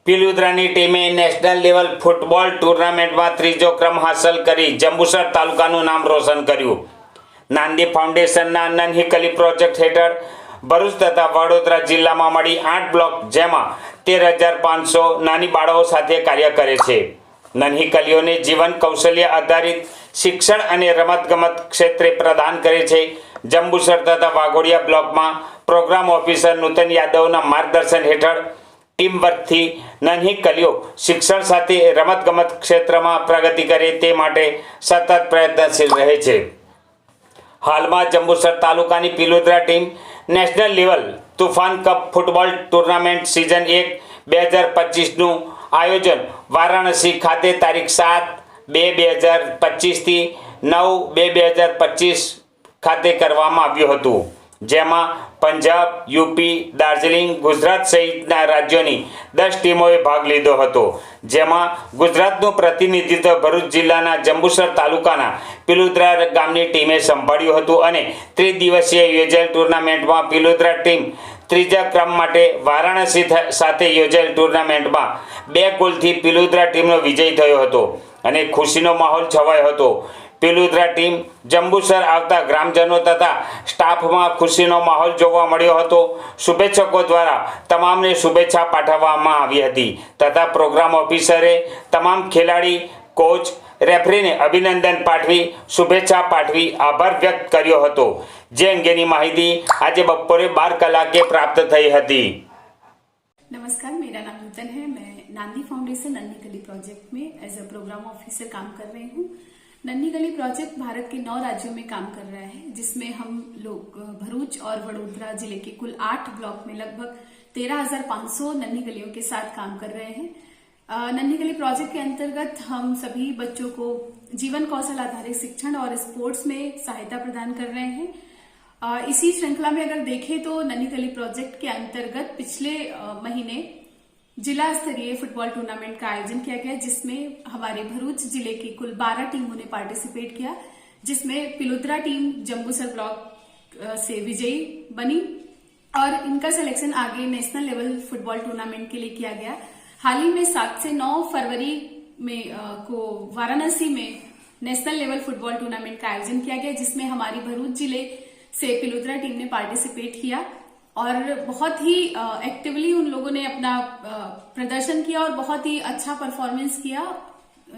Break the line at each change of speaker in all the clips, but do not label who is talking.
પિલુદ્રાની ટીમે national level football ટુર્નામેન્ટમાં ત્રીજો ક્રમ હાંસલ કરી જંબુસર તાલુકાનું નામ રોશન કર્યું. નાંદી ફાઉન્ડેશનના નન્હી પ્રોજેક્ટ હેઠળ ભરૂચ તથા વડોદરા જિલ્લામાં મળી 8 બ્લોક, જેમાં 13,500 નાની બાળાઓ સાથે કાર્ય કરે છે. નન્હી કલીઓને જીવન કૌશલ્ય આધારિત શિક્ષણ અને રમતગમત ક્ષેત્રે પ્રદાન કરે છે. જંબુસર તથા વાઘોડિયા બ્લોકમાં પ્રોગ્રામ ઓફિસર નૂતન યાદવના માર્ગદર્શન હેઠળ ટીમ વર્કથી નન્હી કલીઓ શિક્ષણ સાથે રમતગમત ક્ષેત્રમાં પ્રગતિ કરે તે માટે સતત પ્રયત્નશીલ રહે છે. હાલમાં જંબુસર તાલુકાની Piludra team national level Toofan cup football tournament season 1 2025નું આયોજન વારાણસી ખાતે તારીખ 7/2/2025 થી 9/2/2025 ખાતે કરવામાં આવ્યું હતું, જેમાં પંજાબ, યુપી, દાર્જિલિંગ, ગુજરાત સહિતના રાજ્યોની 10 ટીમોએ ભાગ લીધો હતો. જેમાં ગુજરાતનું પ્રતિનિધિત્વ ભરૂચ જિલ્લાના જંબુસર તાલુકાના પિલુદ્રા ગામની ટીમે સંભાળ્યું હતું અને ત્રિદિવસીય યોજાયેલ ટુર્નામેન્ટમાં પિલુદ્રા ટીમ ત્રીજા ક્રમ માટે વારાણસી સાથે યોજાયેલ ટુર્નામેન્ટમાં 2 ગોલથી પિલુદ્રા ટીમનો વિજય થયો હતો અને ખુશીનો માહોલ છવાયો હતો. પિલુદ્રા ટીમ જંબુસર આવતા ગ્રામજનો તથા સ્ટાફમાં ખુશીનો માહોલ જોવા મળ્યો હતો. શુભેચ્છકો દ્વારા તમામને શુભેચ્છા પાઠવવામાં આવી હતી તથા પ્રોગ્રામ ઓફિસરે તમામ ખેલાડી, કોચ, રેફરીને અભિનંદન પાઠવી શુભેચ્છા પાઠવી આભાર વ્યક્ત કર્યો હતો. જે અંગેની માહિતી આજે બપોરે 12 કલાકે પ્રાપ્ત થઈ હતી.
नमस्कार, मेरा नाम नूतन है। मैं नांदी फाउंडेशन नन्ही कली प्रोजेक्ट में एज अ प्रोग्राम ऑफिसर काम कर रही हूँ। नन्ही कली प्रोजेक्ट भारत के 9 राज्यों में काम कर रहा है, जिसमें हम लोग भरूच और वडोदरा जिले के कुल 8 ब्लॉक में लगभग 13,500 नन्ही कलियों के साथ काम कर रहे हैं। नन्ही कली प्रोजेक्ट के अंतर्गत हम सभी बच्चों को जीवन कौशल आधारित शिक्षण और स्पोर्ट्स में सहायता प्रदान कर रहे हैं। इसी श्रृंखला में अगर देखें तो नन्ही कली प्रोजेक्ट के अंतर्गत पिछले महीने जिला स्तरीय फुटबॉल टूर्नामेंट का आयोजन किया गया, जिसमें हमारे भरूच जिले की कुल 12 टीमों ने पार्टिसिपेट किया, जिसमें पिलुद्रा टीम जंबूसर ब्लॉक से विजयी बनी और इनका सिलेक्शन आगे नेशनल लेवल फुटबॉल टूर्नामेंट के लिए किया गया. हाल ही में 7 से 9 फरवरी में को वाराणसी में नेशनल लेवल फुटबॉल टूर्नामेंट का आयोजन किया गया, जिसमें हमारी भरूच जिले से पिलुद्रा टीम ने पार्टिसिपेट किया और बहुत ही एक्टिवली उन लोगों ने अपना प्रदर्शन किया और बहुत ही अच्छा परफॉर्मेंस किया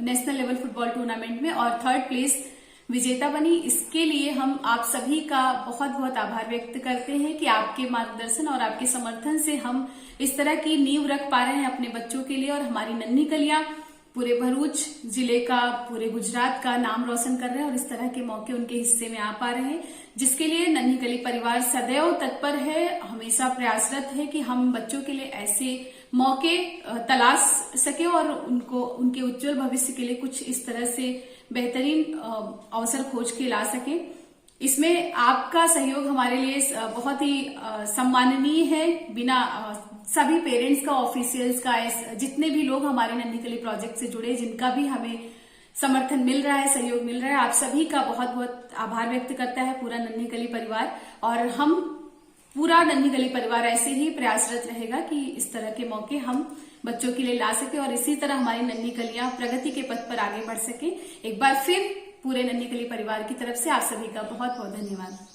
नेशनल लेवल फुटबॉल टूर्नामेंट में और 3rd प्लेस विजेता बनी. इसके लिए हम आप सभी का बहुत बहुत आभार व्यक्त करते हैं कि आपके मार्गदर्शन और आपके समर्थन से हम इस तरह की नींव रख पा रहे हैं अपने बच्चों के लिए और हमारी नन्ही कलियां पूरे भरूच जिले का, पूरे गुजरात का नाम रोशन कर रहे हैं और इस तरह के मौके उनके हिस्से में आ पा रहे हैं, जिसके लिए नन्ही कली परिवार सदैव तत्पर है, हमेशा प्रयासरत है कि हम बच्चों के लिए ऐसे मौके तलाश सके और उनको उनके उज्जवल भविष्य के लिए कुछ इस तरह से बेहतरीन अवसर खोज के ला सके. इसमें आपका सहयोग हमारे लिए बहुत ही सम्माननीय है. बिना सभी पेरेंट्स का, ऑफिशियल्स का, जितने भी लोग हमारे नन्ही कली प्रोजेक्ट से जुड़े, जिनका भी हमें समर्थन मिल रहा है, सहयोग मिल रहा है, आप सभी का बहुत बहुत आभार व्यक्त करता है पूरा नन्ही कली परिवार. और हम पूरा नन्ही कली परिवार ऐसे ही प्रयासरत रहेगा कि इस तरह के मौके हम बच्चों के लिए ला सके और इसी तरह हमारी नन्ही कलियां प्रगति के पथ पर आगे बढ़ सके. एक बार फिर पूरे नन्ही कली परिवार की तरफ से आप सभी का बहुत बहुत धन्यवाद.